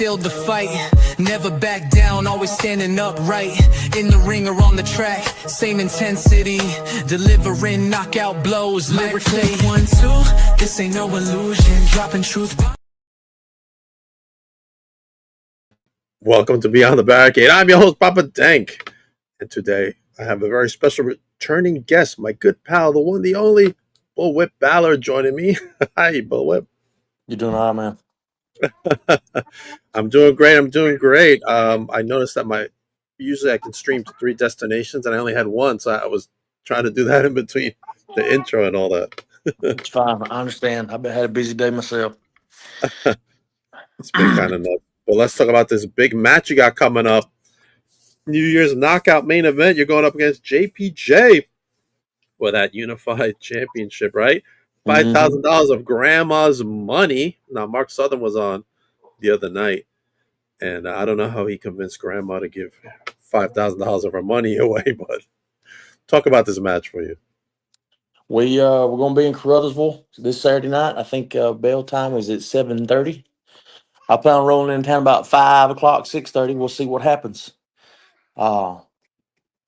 still the fight. Never back down, always standing upright. In the ring or on the track, same intensity. Delivering knockout blows lyrically. 1-2, this ain't no illusion. Dropping truth. Welcome to Beyond the Barricade. I'm your host, Papa Dank. And today I have a very special returning guest, my good pal, the one, the only, Bullwhip Ballard joining me. Hi, Bullwhip. You doing all right, man? I'm doing great. I noticed that usually I can stream to 3 destinations and I only had one, so I was trying to do that in between the intro and all that. It's fine. I understand. I've had a busy day myself. It's been kind of nuts. But let's talk about this big match you got coming up. New Year's knockout main event. You're going up against JPJ for that unified championship, right? $5,000 of grandma's money. Now, Mark Southern was on the other night, and I don't know how he convinced grandma to give $5,000 of her money away, but talk about this match for you. We're going to be in Carruthersville this Saturday night. I think bail time is at 7:30. I plan on rolling in town about 5 o'clock, 6:30. We'll see what happens.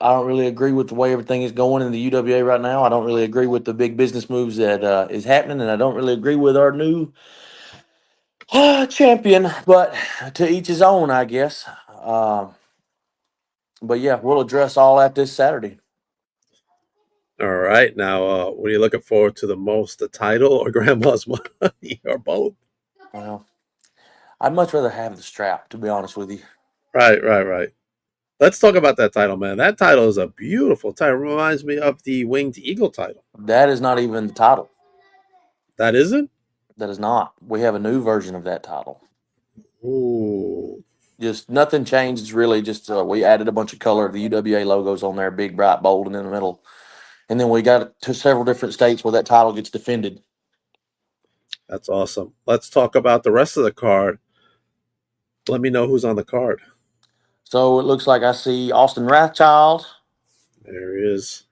I don't really agree with the way everything is going in the UWA right now. I don't really agree with the big business moves that is happening, and I don't really agree with our new champion. But to each his own, I guess. But yeah, we'll address all that this Saturday. All right. Now, what are you looking forward to the most, the title or grandma's money, or both? Well, I'd much rather have the strap, to be honest with you. Right. Let's talk about that title, man. That title is a beautiful title. It reminds me of the Winged Eagle title. That is not even the title. That isn't? That is not. We have a new version of that title. Ooh. Just nothing changed. It's really just we added a bunch of color. The UWA logos on there, big, bright, bold, and in the middle. And then we got it to several different states where that title gets defended. That's awesome. Let's talk about the rest of the card. Let me know who's on the card. So it looks like I see Austin Rathchild. There he is.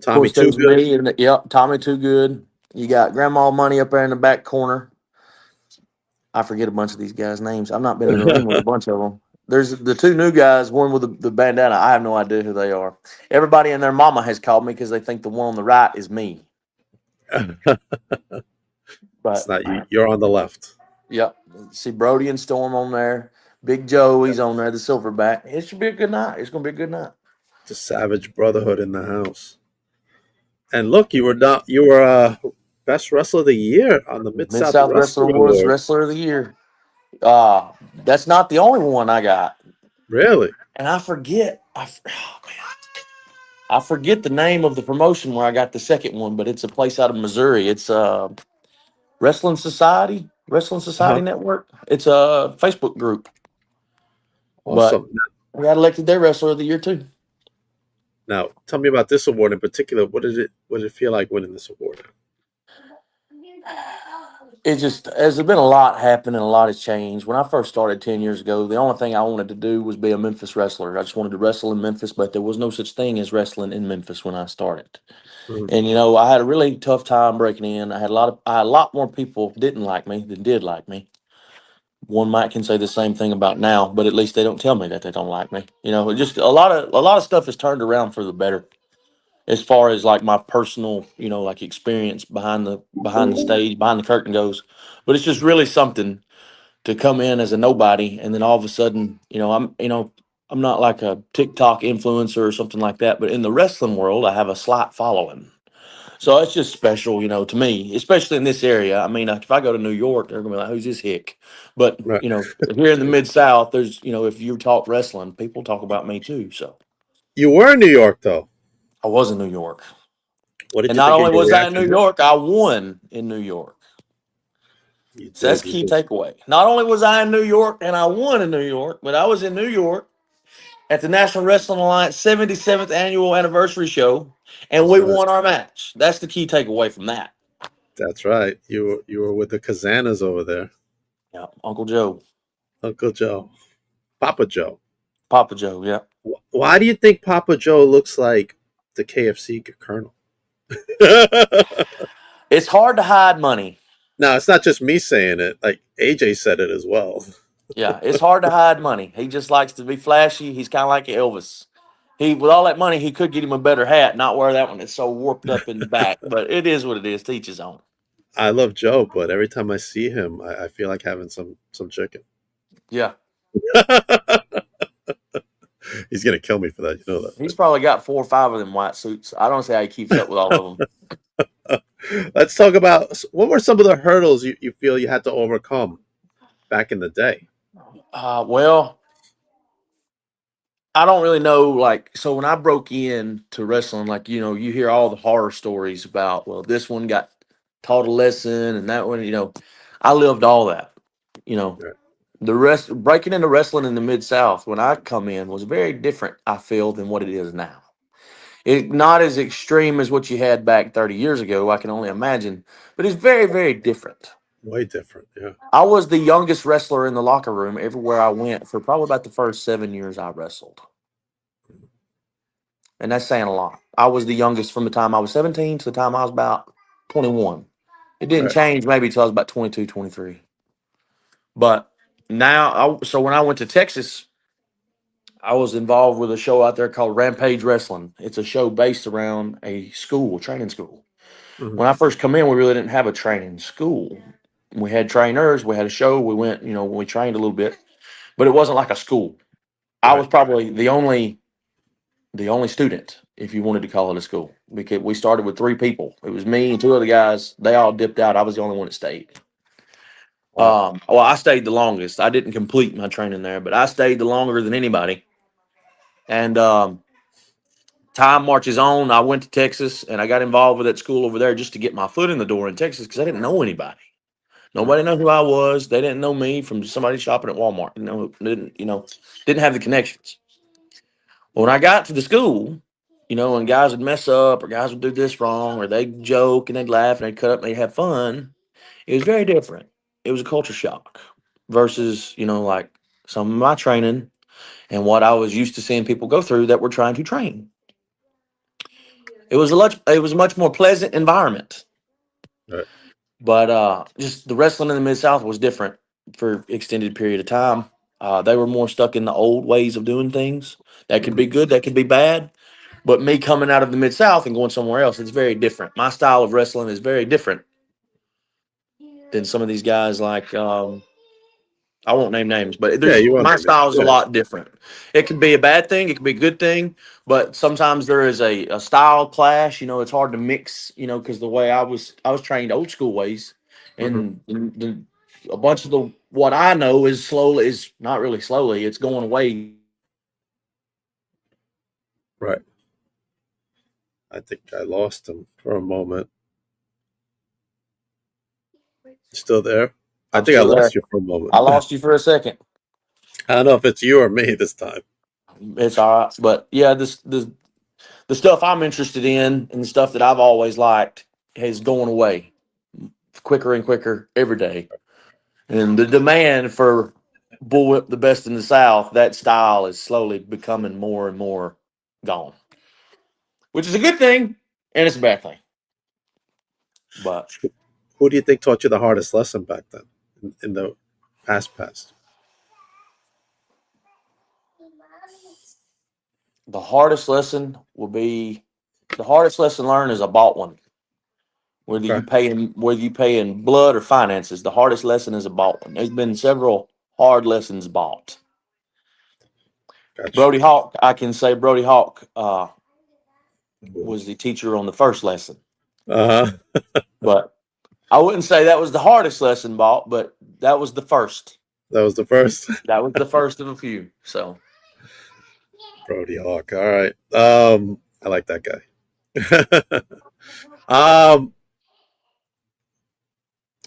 Tommy Too Good. Yep, Tommy Too Good. You got Grandma Money up there in the back corner. I forget a bunch of these guys' names. I've not been in the ring with a bunch of them. There's the 2 new guys, one with the bandana. I have no idea who they are. Everybody and their mama has called me because they think the one on the right is me. But it's not you. You're on the left. Yep. See Brody and Storm on there. Big Joe, he's on there, the silverback. It should be a good night. It's going to be a good night. The Savage Brotherhood in the house. And look, you were best wrestler of the year on the Mid-South Wrestler Awards Wrestler of the Year. That's not the only one I got. Really? And I forget. I forget the name of the promotion where I got the second one, but it's a place out of Missouri. It's Wrestling Society Network. It's a Facebook group. Awesome. But we got elected their Wrestler of the Year too. Now, tell me about this award in particular. What did it feel like winning this award? It just, there's been a lot happening, a lot has changed. When I first started 10 years ago, the only thing I wanted to do was be a Memphis wrestler. I just wanted to wrestle in Memphis, but there was no such thing as wrestling in Memphis when I started. Mm-hmm. And I had a really tough time breaking in. I had a lot more people didn't like me than did like me. One might can say the same thing about now, but at least they don't tell me that they don't like me. Just a lot of stuff has turned around for the better. As far as like my personal, like experience behind the stage, behind the curtain goes, but it's just really something to come in as a nobody, and then all of a sudden, I'm not like a TikTok influencer or something like that, but in the wrestling world, I have a slight following, so it's just special, to me, especially in this area. I mean, if I go to New York, they're gonna be like, "Who's this hick?" But right. Here in the Mid-South, there's, if you talk wrestling, people talk about me too. So you were in New York, though. I was in New York. And not only was I in New York, I won in New York. So that's key takeaway. Not only was I in New York and I won in New York, but I was in New York at the National Wrestling Alliance 77th annual anniversary show, and we won our match. That's the key takeaway from that. That's right. You were with the Kazanas over there. Yeah, Uncle Joe. Papa Joe. Yeah. Why do you think Papa Joe looks like the KFC Colonel? It's hard to hide money. No, it's not just me saying it. Like AJ said it as well. Yeah, it's hard to hide money. He just likes to be flashy. He's kind of like Elvis. He, with all that money, he could get him a better hat, not wear that one that's so warped up in the back. But it is what it is. Teach his own. I love Joe, but every time I see him, I feel like having some chicken. Yeah, He's gonna kill me for that. You know that, he's probably got 4 or 5 of them white suits. I don't see how he keeps up with all of them. right? Let's talk about what were some of the hurdles you feel you had to overcome back in the day. Well, I don't really know. Like, so when I broke in to wrestling, like, you hear all the horror stories about, well, this one got taught a lesson and that one, I lived all that. You know, Right. the rest breaking into wrestling in the Mid South when I come in was very different, I feel, than what it is now. It not as extreme as what you had back 30 years ago, I can only imagine, but it's very, very different. Way different. Yeah. I was the youngest wrestler in the locker room everywhere I went for probably about the first 7 years I wrestled. And that's saying a lot. I was the youngest from the time I was 17 to the time I was about 21. It didn't Right. change maybe until I was about 22, 23. But now, so when I went to Texas, I was involved with a show out there called Rampage Wrestling. It's a show based around a school, training school. Mhm. When I first come in, we really didn't have a training school. We had trainers, we had a show, we went, we trained a little bit, but it wasn't like a school. I Right. was probably the only student, if you wanted to call it a school, because we started with 3 people. It was me and 2 other guys. They all dipped out. I was the only one that stayed. Wow. Well, I stayed the longest. I didn't complete my training there, but I stayed the longer than anybody. And time marches on. I went to Texas and I got involved with that school over there just to get my foot in the door in Texas because I didn't know anybody. Right. Nobody knew who I was. They didn't know me from somebody shopping at Walmart. Didn't have the connections. Well, when I got to the school, and guys would mess up or guys would do this wrong or they'd joke and they'd laugh and they'd cut up and they'd have fun. It was very different. It was a culture shock versus, like some of my training and what I was used to seeing people go through that were trying to train. It was a much more pleasant environment. Right. But just the wrestling in the Mid South was different for extended period of time. They were more stuck in the old ways of doing things. That could Mhm. be good, that could be bad. But me coming out of the Mid South and going somewhere else, it's very different. My style of wrestling is very different than some of these guys. Like I won't name names, but Yeah, there's you want my to. style is a Yeah. lot different. It could be a bad thing, it could be a good thing, but sometimes there is a style clash. It's hard to mix. Because the way I was trained old school ways, Mhm. and a bunch of the what I know is not really slowly. It's going away. Right. I think I lost him for a moment. Still there? I I'm think I still lost there. you for a moment. I lost you for a second. I don't know if it's you or me this time. It's all right, but yeah, the stuff I'm interested in and the stuff that I've always liked is going away quicker and quicker every day. And the demand for Bullwhip, the best in the South, that style is slowly becoming more and more gone, which is a good thing and it's a bad thing. But Who do you think taught you the hardest lesson back then in the past? the hardest lesson will be the hardest lesson learned is a bought one. Okay. Whether you pay in blood or finances, the hardest lesson is a bought one. There's been several hard lessons bought. Gotcha. Brody Hawk, I can say Brody Hawk Cool. was the teacher on the first lesson, Uh-huh. but I wouldn't say that was the hardest lesson bought, but that was the first. That was the first. That was the first of a few. So Brody Hawk. All right. I like that guy. um,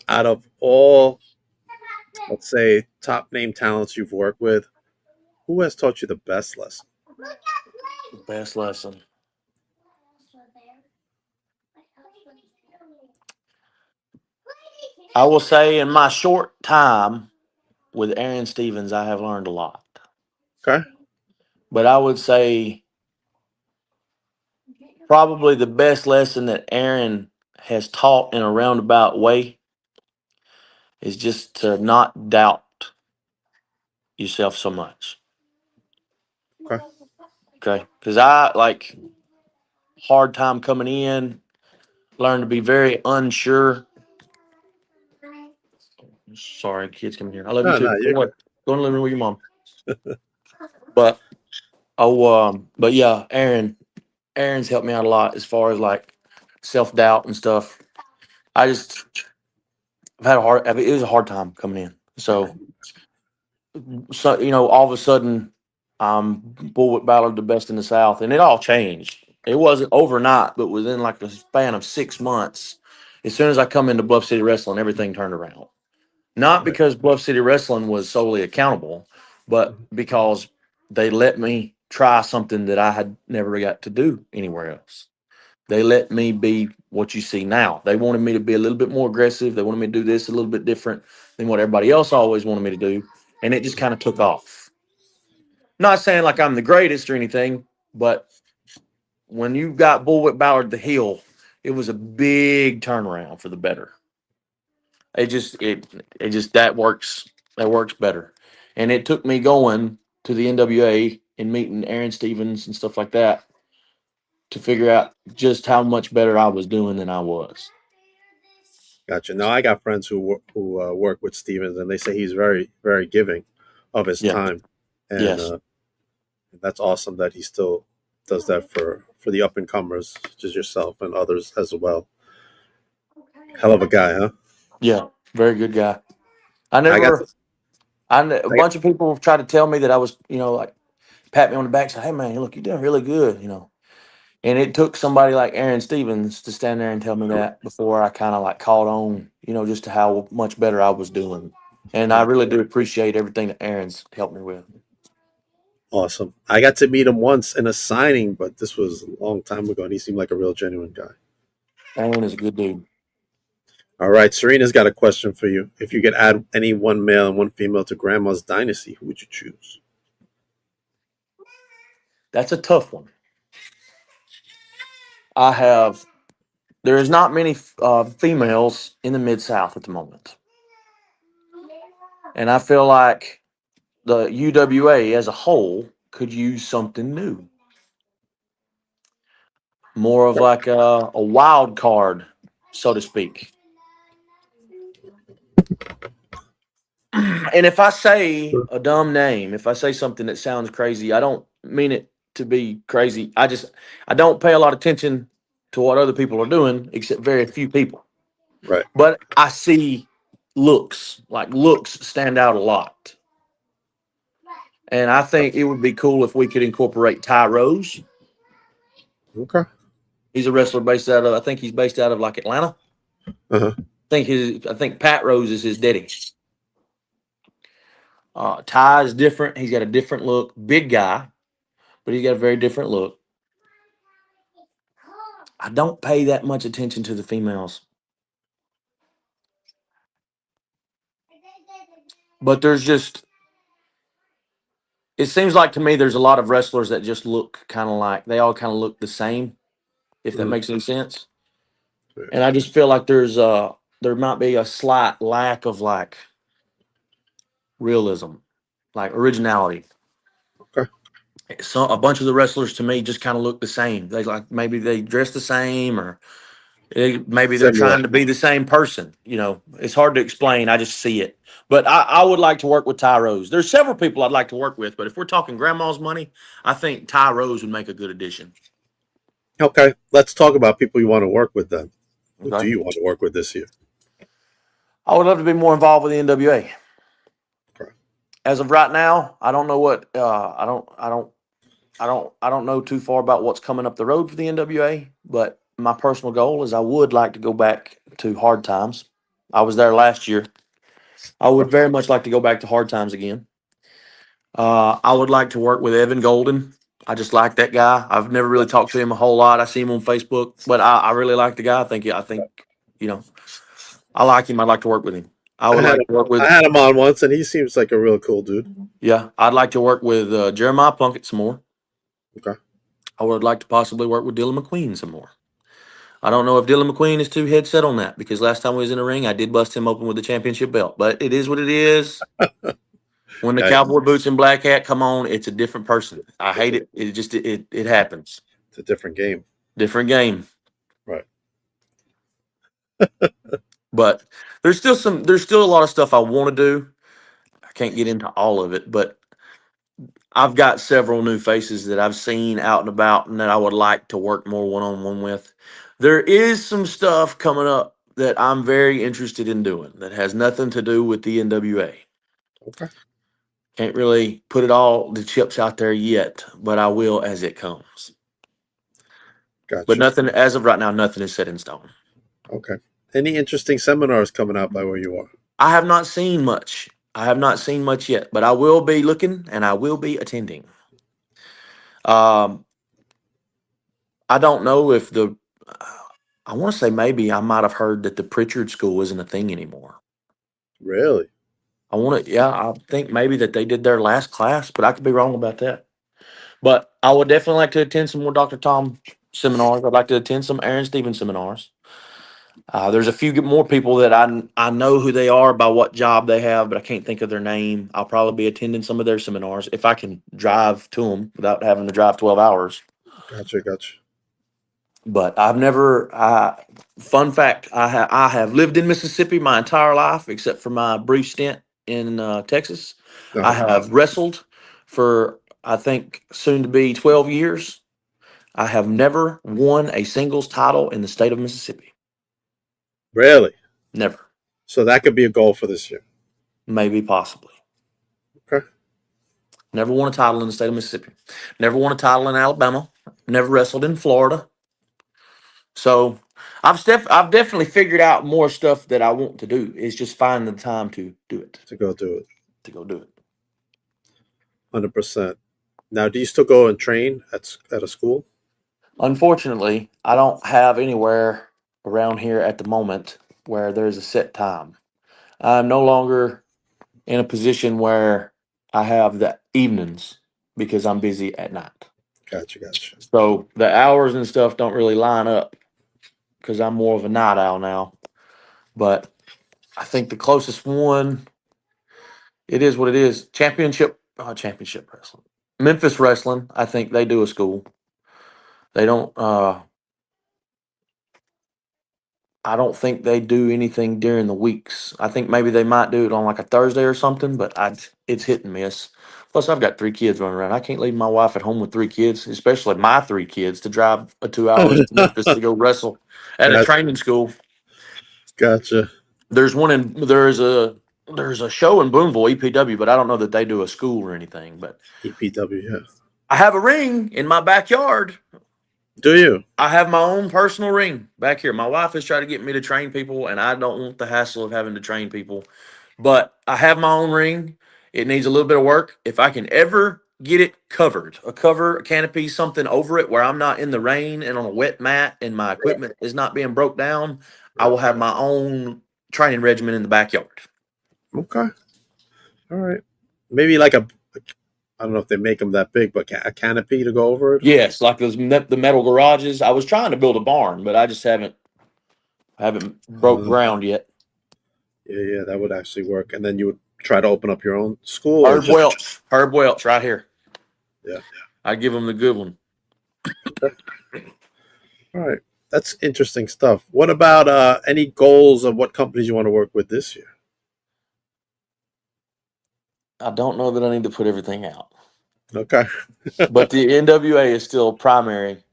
Out of all, let's say, top name talents you've worked with, who has taught you the best lesson? best lesson. I will say in my short time with Aaron Stevens, I have learned a lot. Okay. But I would say probably the best lesson that Aaron has taught in a roundabout way is just to not doubt yourself so much. Okay. Okay, because I like hard time coming in. Learn to be very unsure. Sorry, kids coming here. I love you No, too. no, Go you're away. good. Go in the living room with your mom. But but yeah, Aaron's helped me out a lot as far as like self doubt and stuff. I just I've had a hard. I mean, it was a hard time coming in. So all of a sudden, Bullwhip Ballard the best in the South, and it all changed. It wasn't overnight, but within like the span of 6 months, as soon as I come into Bluff City Wrestling, everything turned around. Not Right. because Bluff City Wrestling was solely accountable, but Mhm. because they let me try something that I had never got to do anywhere else. They let me be what you see now. They wanted me to be a little bit more aggressive. They wanted me to do this a little bit different than what everybody else always wanted me to do. And it just kind of took off. Not saying like I'm the greatest or anything, but when you got Bullwhip Ballard the heel, it was a big turnaround for the better. It just that works better. And it took me going to the NWA and meeting Aaron Stevens and stuff like that to figure out just how much better I was doing than I was. Gotcha. Now I got friends who work with Stevens, and they say he's very, very giving of his Yeah. time, and Yes. that's awesome that he still does that for the up and comers, just yourself and others as well. Hell of a guy, huh? Yeah. Very good guy. I I got, never. A I got bunch of people tried to tell me that I was, like, pat me on the back, say, "Hey man, look, you're doing really good." And it took somebody like Aaron Stevens to stand there and tell me that before I kind of like caught on, just to how much better I was doing. And I really do appreciate everything that Aaron's helped me with. awesome. I got to meet him once in a signing, but this was a long time ago, and he seemed like a real genuine guy. Aaron is a good dude. All right, Serena's got a question for you. If you could add any one male and one female to Grandma's dynasty, who would you choose? That's a tough one. I have. There is not many females in the Mid South at the moment, and I feel like the UWA as a whole could use something new, more of like a wild card, so to speak. And if I say a dumb name, if I say something that sounds crazy, I don't mean it to be crazy. I don't pay a lot of attention to what other people are doing, except very few people. Right. But I see looks stand out a lot. And I think it would be cool if we could incorporate Ty Rose. Okay. He's a wrestler I think he's based out of like Atlanta. Uh-huh. I think Pat Rose is his daddy. Ty is different. He's got a different look. Big guy, but he's got a very different look. I don't pay that much attention to the females, but it seems like to me there's a lot of wrestlers that just look kind of like they all kind of look the same, if that Mhm. makes any sense. Yeah. And I just feel like there might be a slight lack of like realism, like originality. Okay. So a bunch of the wrestlers to me just kind of look the same. They like maybe they dress the same or maybe they're Similar. trying to be the same person. It's hard to explain. I just see it. But I would like to work with Ty Rose. There's several people I'd like to work with, but if we're talking grandma's money, I think Ty Rose would make a good addition. Okay. Let's talk about people you want to work with then. Who do Okay. you want to work with this year? I would love to be more involved with the NWA. Okay. As of right now, I don't know what I don't know too far about what's coming up the road for the NWA, but my personal goal is I would like to go back to Hard Times. I was there last year. I would very much like to go back to Hard Times again. I would like to work with Evan Golden. I just like that guy. I've never really talked to him a whole lot. I see him on Facebook, but I really like the guy. I think you know I like him. I'd like to work with him. I I would had like him. to work I with had him on once, and he seems like a real cool dude. yeah. I'd like to work with Jeremiah Plunkett some more. Okay. I would like to possibly work with Dylan McQueen some more. I don't know if Dylan McQueen is too head set on that because last time we was in the ring, I did bust him open with the championship belt. But it is what it is. When the Yeah, cowboy boots and black hat come on, it's a different person. I hate it. It just it happens. it's a different game. Different game. Right. But there's still a lot of stuff I want to do. I can't get into all of it, but I've got several new faces that I've seen out and about and that I would like to work more one on one with. There is some stuff coming up that I'm very interested in doing that has nothing to do with the NWA. Okay. Can't really put it all the chips out there yet, but I will as it comes. But Gotcha. nothing as of right now, nothing is set in stone. Okay. Any interesting seminars coming out by where you are? I have not seen much. I have not seen much yet, but I will be looking and I will be attending. Um, I don't know if I want to say maybe I might have heard that the Pritchard School isn't a thing anymore. Really? Yeah, I think maybe that they did their last class, but I could be wrong about that. But I would definitely like to attend some more Dr. Tom seminars. I'd like to attend some Aaron Stevens seminars. There's a few more people that I know who they are by what job they have, but I can't think of their name. I'll probably be attending some of their seminars if I can drive to them without having to drive 12 hours. Gotcha. Gotcha. But I've never. Fun fact: I have lived in Mississippi my entire life, except for my brief stint in Texas. I Uh-huh. have wrestled for I think soon to be 12 years. I have never won a singles title in the state of Mississippi. Really? Never. So that could be a goal for this year. Maybe, possibly. Okay. Never won a title in the state of Mississippi. Never won a title in Alabama. Never wrestled in Florida. So I've definitely figured out more stuff that I want to do. It's just finding the time to do it. To go do it. To go do it. 100%. Now, do you still go and train at a school? Unfortunately, I don't have anywhere around here at the moment where there's a set time. I'm no longer in a position where I have the evenings because I'm busy at night. Gotcha. Gotcha. So the hours and stuff don't really line up because I'm more of a night owl now. But I think the closest one, it is what it is. Championship wrestling. Memphis wrestling, I think they do a school. They don't I don't think they do anything during the weeks. I think maybe they might do it on like a Thursday or something, but it's hit and miss. Plus, I've got 3 kids running around. I can't leave my wife at home with 3 kids, especially my 3 kids, to drive 2 hours to Memphis to go wrestle at a Gotcha. training school. Gotcha. There's one in there's a show in Boonville, EPW, but I don't know that they do a school or anything. But EPW. Yeah. I have a ring in my backyard. Do you? I have my own personal ring back here. My wife has tried to get me to train people, and I don't want the hassle of having to train people. But I have my own ring. It needs a little bit of work. If I can ever get it covered, a cover, a canopy, something over it where I'm not in the rain and on a wet mat and my equipment is not being broke down, I will have my own training regimen in the backyard. Okay. All right. Maybe like I don't know if they make them that big, but a canopy to go over it. Yes, like the metal garages. I was trying to build a barn, but I just haven't broke ground yet. Yeah, that would actually work. And then you would try to open up your own school. Or Herb Welch, right here. Yeah. I give him the good one. Okay. All right. That's interesting stuff. What about any goals of what companies you want to work with this year? I don't know that I need to put everything out. Okay. But the NWA is still primary.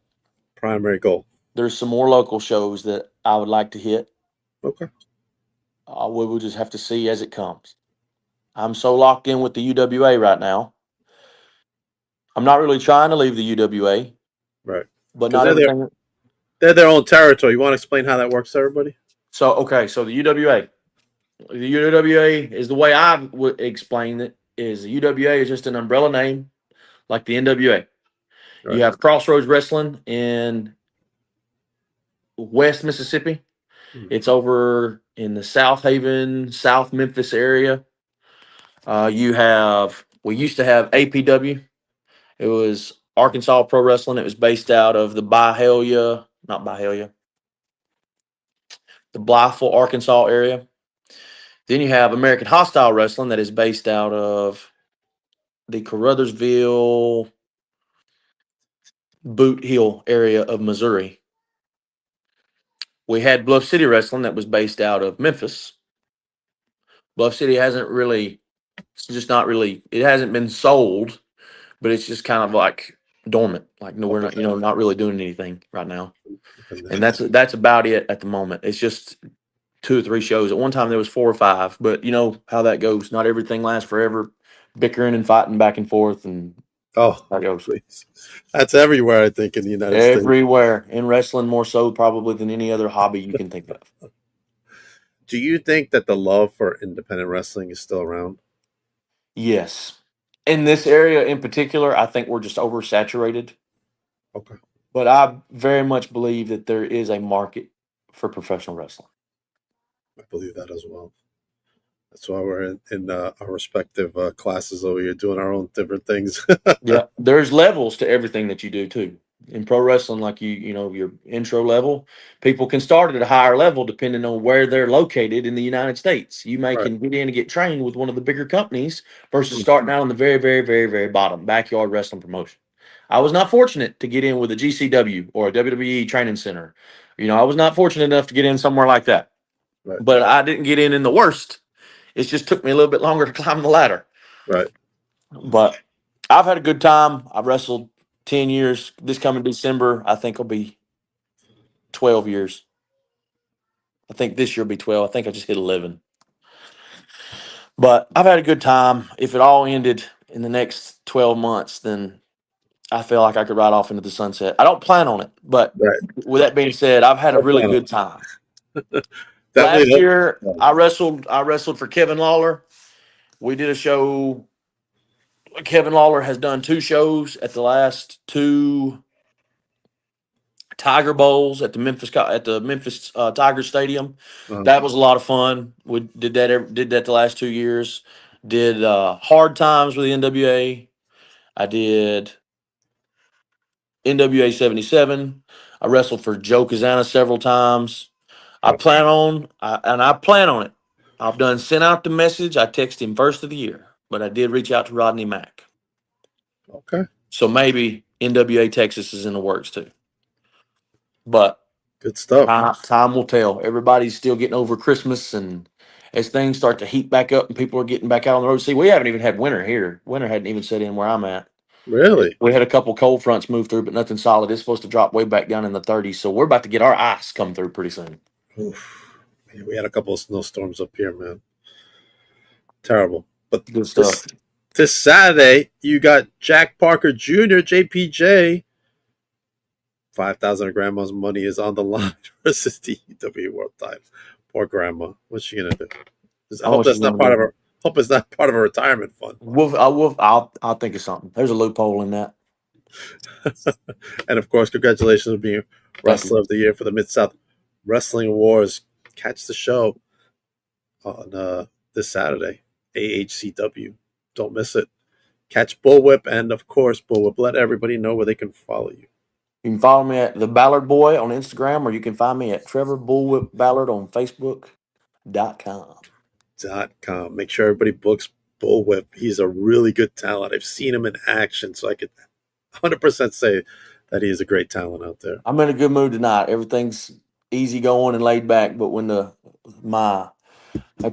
Primary goal. There's some more local shows that I would like to hit. Okay. We will just have to see as it comes. I'm so locked in with the UWA right now. I'm not really trying to leave the UWA. Right. But not everything. They're their own territory. You want to explain how that works to everybody? So the UWA. The UWA is the way I would explain it is the UWA is just an umbrella name like the NWA. Right. You have Crossroads Wrestling in West Mississippi. It's over in the South Haven, South Memphis area. We used to have APW. It was Arkansas Pro Wrestling. It was based out of the the Blytheville, Arkansas area. Then you have American Hostile Wrestling that is based out of the Caruthersville, Boot Hill area of Missouri. We had Bluff City Wrestling that was based out of Memphis. Bluff City hasn't really, it's just not really, it hasn't been sold, but it's just kind of like dormant. Like, no, we're not, not really doing anything right now. And that's about it at the moment. It's just 2 or 3 shows. At one time there was 4 or 5, but you know how that goes. Not everything lasts forever. Bickering and fighting back and forth, and Oh, that goes please. That's everywhere, I think, in the United States. everywhere. In wrestling, more so probably than any other hobby you can think of. Do you think that the love for independent wrestling is still around? Yes. In this area in particular, I think we're just oversaturated. Okay. But I very much believe that there is a market for professional wrestling. I believe that as well. That's why we're in our respective classes over here doing our own different things. Yeah, there's levels to everything that you do too. In pro wrestling, like your intro level, people can start at a higher level depending on where they're located in the United States. You may Right. can get in and get trained with one of the bigger companies versus Mhm. starting out on the very, very, very, very bottom backyard wrestling promotion. I was not fortunate to get in with a GCW or a WWE training center. I was not fortunate enough to get in somewhere like that. Right. But I didn't get in the worst. It just took me a little bit longer to climb the ladder. Right. But I've had a good time. I've wrestled 10 years. This coming December, I think will be 12 years. I think this year will be 12. I think I just hit 11. But I've had a good time. If it all ended in the next 12 months, then I feel like I could ride off into the sunset. I don't plan on it. But Right. with that being said, I've had a Don't really plan on good it. time. Definitely Last don't. year, I wrestled for Kevin Lawler. We did a show. Kevin Lawler has done 2 shows at the last 2 Tiger Bowls at the Memphis Tiger Stadium. Uh, That was a lot of fun. We did that the last 2 years. Did Hard Times with the NWA. I did NWA 77. I wrestled for Joe Kazana several times. I uh, plan on it. I've done sent out the message. I texted him first of the year, but I did reach out to Rodney Mack. okay. So maybe NWA Texas is in the works too. But Good stuff. time will tell. Everybody's still getting over Christmas, and as things start to heat back up and people are getting back out on the road. See, we haven't even had winter here. Winter hadn't even set in where I'm at. Really? We had a couple cold fronts move through, but nothing solid. It's supposed to drop way back down in the 30s. So we're about to get our ice come through pretty soon. Oof. Man, we had a couple of snowstorms up here, man. Terrible. But Good stuff. this Saturday, you got Jack Parker Jr., JPJ. 5,000 of grandma's money is on the line versus the EW World title. Poor grandma. What's she gonna do? I hope that's not part of her. Hope it's not part of her retirement fund. I'll think of something. There's a loophole in that. And of course, congratulations on being Wrestler of the Year for the Mid South Wrestling Awards. Catch the show on this Saturday, AHCW. Don't miss it. Catch Bullwhip and of course Bullwhip. Let everybody know where they can follow you. You can follow me at the Ballard Boy on Instagram, or you can find me at Trevor Bullwhip Ballard on Facebook.com. .com. Make sure everybody books Bullwhip. He's a really good talent. I've seen him in action, so I could 100% say that he is a great talent out there. I'm in a good mood tonight. Everything's easy going and laid back, but when I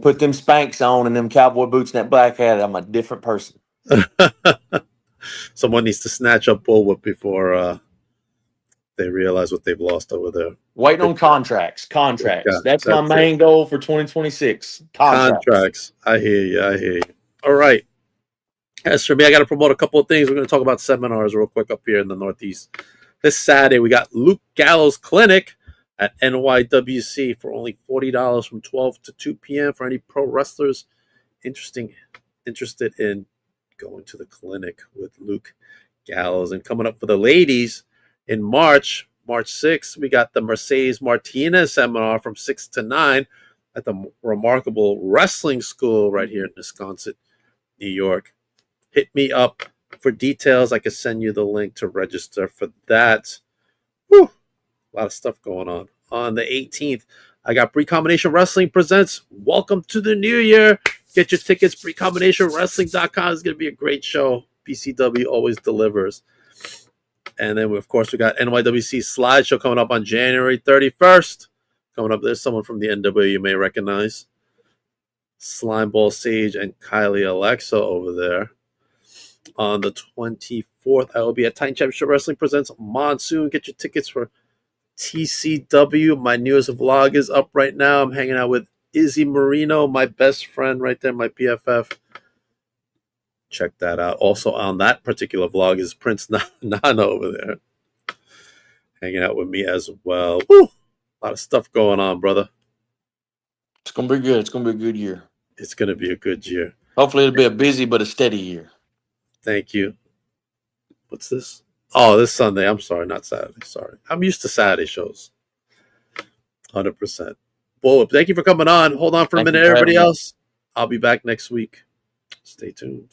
put them Spanx on and them cowboy boots and that black hat, I'm a different person. Someone needs to snatch up Bullwhip before they realize what they've lost over there. Waiting on contracts. That's my main goal for 2026. Contracts. I hear you. All right. As for me, I got to promote a couple of things. We're going to talk about seminars real quick up here in the Northeast. This Saturday, we got Luke Gallows Clinic at NYWC for only $40 from 12 to 2 p.m. for any pro wrestlers interested in going to the clinic with Luke Gallows. And coming up for the ladies in March 6th, we got the Mercedes Martinez seminar from 6 to 9 at the Remarkable Wrestling School right here in Wisconsin, New York. Hit me up for details. I can send you the link to register for that. Whew, a lot of stuff going on. On the 18th, I got Recombination Wrestling presents Welcome to the New Year Get your tickets. PreCombinationWrestling.com is going to be a great show. PCW always delivers. And then, of course, we got NYWC Slideshow coming up on January 31st. Coming up, there's someone from the NW you may recognize. Slimeball Sage and Kylie Alexa over there. On the 24th, I will be at Titan Championship Wrestling Presents Monsoon. Get your tickets for TCW. My newest vlog is up right now. I'm hanging out with Izzy Marino, my best friend right there, my BFF. Check that out. Also on that particular vlog is Prince Nana over there. Hanging out with me as well. Woo! A lot of stuff going on, brother. It's going to be good. It's going to be a good year. It's going to be a good year. Hopefully it'll be a busy but a steady year. Thank you. What's this? Oh, this Sunday. I'm sorry, not Saturday. Sorry. I'm used to Saturday shows. 100%. Bullwhip, thank you for coming on. Hold on for a minute, everybody else. I'll be back next week. Stay tuned.